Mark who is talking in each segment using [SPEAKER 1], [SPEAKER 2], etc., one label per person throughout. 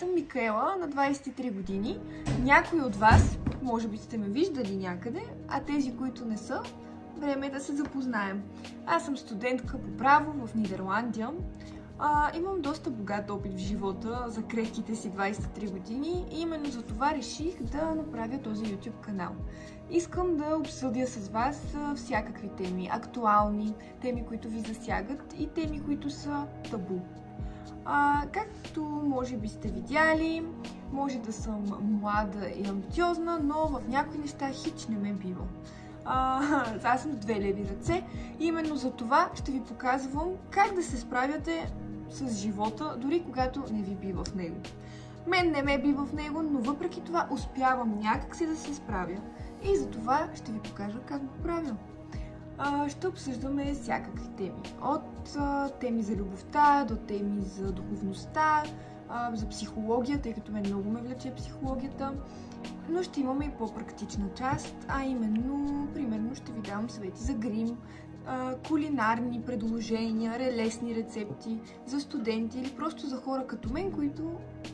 [SPEAKER 1] съм Микаела, на 23 години. Някои от вас, може би сте ме виждали някъде, а тези, които не са, време е да се запознаем. Аз съм студентка по право в Нидерландия. Имам доста богат опит в живота за крехките си 23 години и именно за това реших да направя този YouTube канал. Искам да обсъдя с вас всякакви теми, актуални, теми, които ви засягат и теми, които са табу. Както може би сте видяли, може да съм млада и амбициозна, но в някои неща хич не ме бива. Аз съм с две леви ръце и именно за това ще ви показвам как да се справяте с живота, дори когато не ви бива в него. Мен не ме бива в него, но въпреки това успявам някакси да се справя и за това ще ви покажа как го правя. Ще обсъждаме всякакви теми. От теми за любовта, до теми за духовността, за психология, тъй като много ме влече психологията. Но ще имаме и по-практична част, а именно, примерно, ще ви давам съвети за грим, кулинарни предложения, лесни рецепти за студенти или просто за хора като мен, които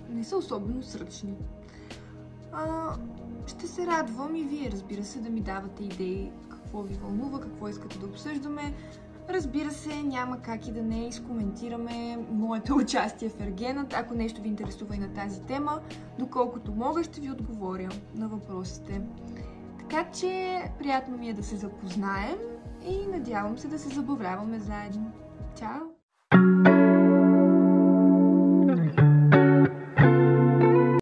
[SPEAKER 1] не са особено сръчни. Ще се радвам и вие, разбира се, да ми давате идеи какво ви вълнува, какво искате да обсъждаме. Разбира се, няма как и да не изкоментираме моето участие в Ергенът. Ако нещо ви интересува и на тази тема, доколкото мога, ще ви отговоря на въпросите. Така че, приятно ми е да се запознаем и надявам се да се забавляваме заедно. Чао!